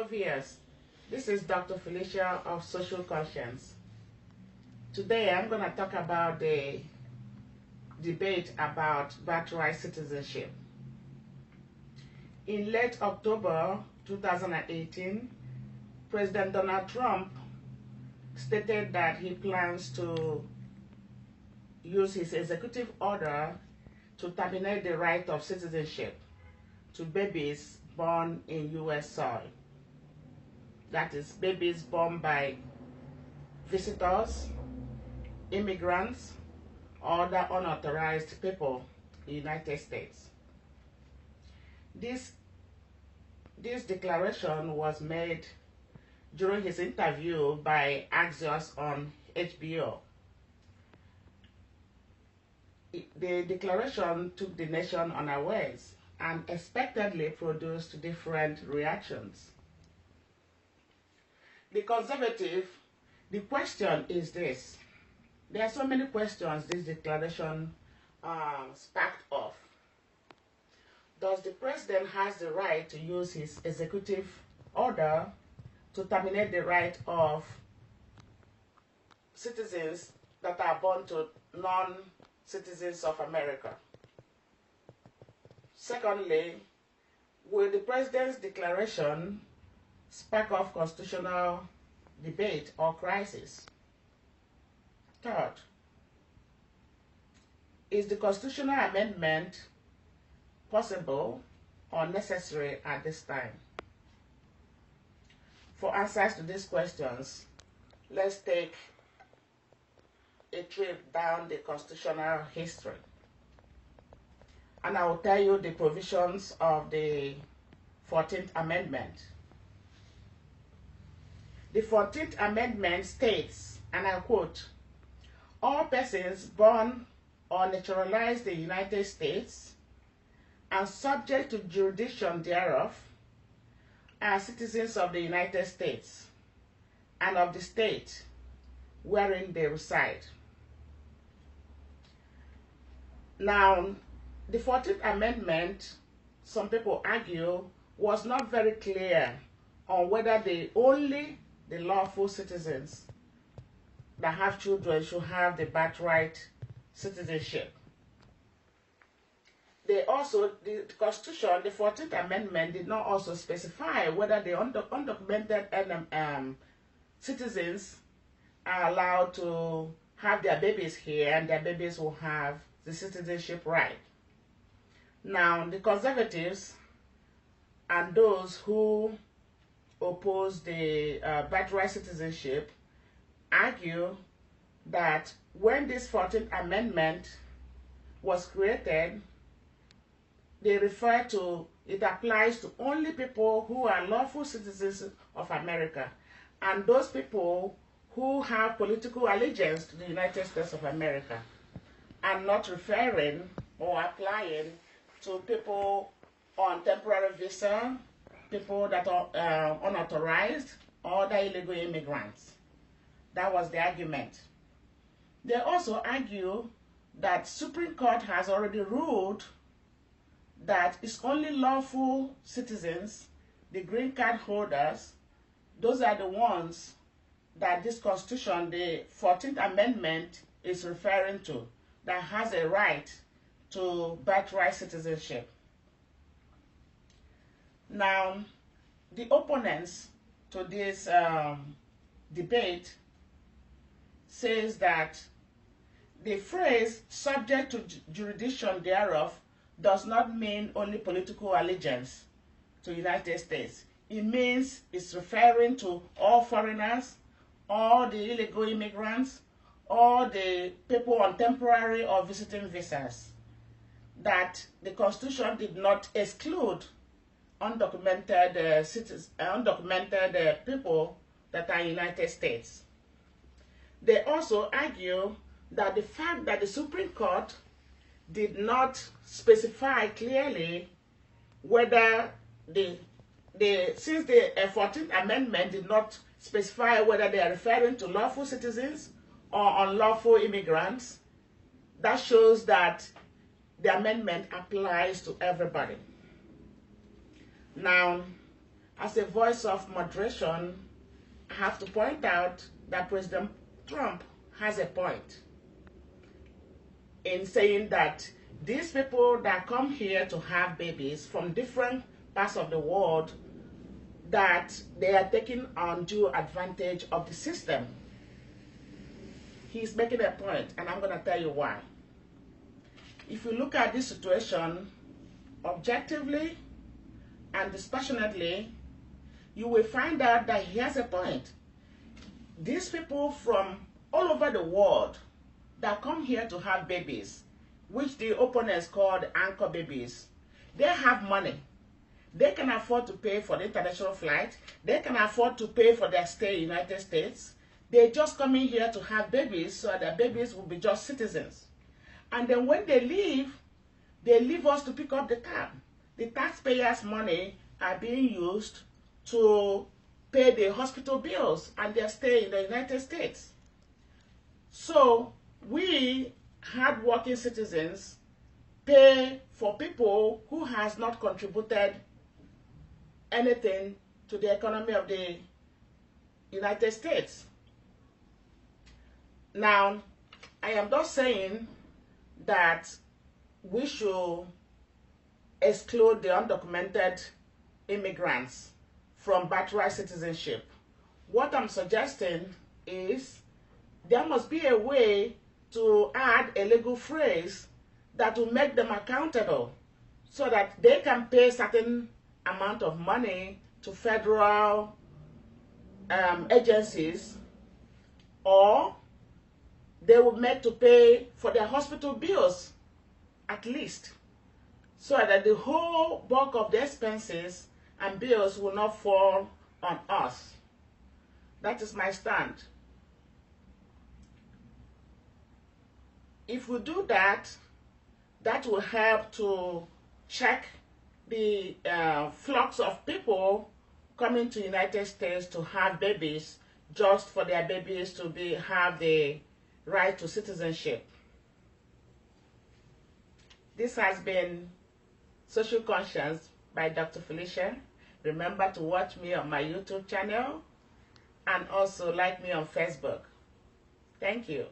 Hello viewers, this is Dr. Felicia of Social Conscience. Today I'm going to talk about the debate about birthright citizenship. In late October 2018, President Donald Trump stated that he plans to use his executive order to terminate the right of citizenship to babies born in U.S. soil. That is, babies born by visitors, immigrants, or other unauthorized people in the United States. This declaration was made during his interview by Axios on HBO. The declaration took the nation unawares and expectedly produced different reactions. The conservative, the question is this. There are so many questions this declaration sparked off. Does the president has the right to use his executive order to terminate the right of citizens that are born to non-citizens of America? Secondly, will the president's declaration spark off constitutional debate or crisis? Third, is the constitutional amendment possible or necessary at this time? For answers to these questions, let's take a trip down the constitutional history. And I will tell you the provisions of the 14th Amendment. The 14th Amendment states, and I quote, "All persons born or naturalized in the United States and subject to jurisdiction thereof are citizens of the United States and of the state wherein they reside." Now, the 14th Amendment, some people argue, was not very clear on whether only the lawful citizens that have children should have the birthright citizenship. The Constitution, the 14th Amendment, did not also specify whether the undocumented citizens are allowed to have their babies here and their babies will have the citizenship right. Now, the conservatives and those who oppose the birthright citizenship argue that when this 14th Amendment was created, they refer to, it applies to only people who are lawful citizens of America and those people who have political allegiance to the United States of America, and not referring or applying to people on temporary visa, people that are unauthorized, or the illegal immigrants. That was the argument. They also argue that Supreme Court has already ruled that it's only lawful citizens, the green card holders, those are the ones that this Constitution, the 14th Amendment, is referring to, that has a right to birthright citizenship. Now, the opponents to this debate says that the phrase "subject to jurisdiction thereof" does not mean only political allegiance to the United States. It means it's referring to all foreigners, all the illegal immigrants, all the people on temporary or visiting visas. That the Constitution did not exclude undocumented people that are in the United States. They also argue that the fact that the Supreme Court did not specify clearly whether since the 14th Amendment did not specify whether they are referring to lawful citizens or unlawful immigrants, that shows that the amendment applies to everybody. Now, as a voice of moderation, I have to point out that President Trump has a point in saying that these people that come here to have babies from different parts of the world, that they are taking undue advantage of the system. He's making a point, and I'm going to tell you why. If you look at this situation objectively and dispassionately, you will find out that he has a point. These people from all over the world that come here to have babies, which the opponents call the anchor babies, they have money. They can afford to pay for the international flight. They can afford to pay for their stay in the United States. They're just coming here to have babies, so their babies will be just citizens. And then when they leave us to pick up the tab. The taxpayers' money are being used to pay the hospital bills and their stay in the United States. So we, hard-working citizens, pay for people who has not contributed anything to the economy of the United States. Now, I am not saying that we should exclude the undocumented immigrants from birthright citizenship. What I'm suggesting is there must be a way to add a legal phrase that will make them accountable so that they can pay certain amount of money to federal agencies, or they will make to pay for their hospital bills at least, so that the whole bulk of the expenses and bills will not fall on us. That is my stand. If we do that, that will help to check the flux of people coming to the United States to have babies, just for their babies to have the right to citizenship. This has been Social Conscience by Dr. Felicia. Remember to watch me on my YouTube channel and also like me on Facebook. Thank you.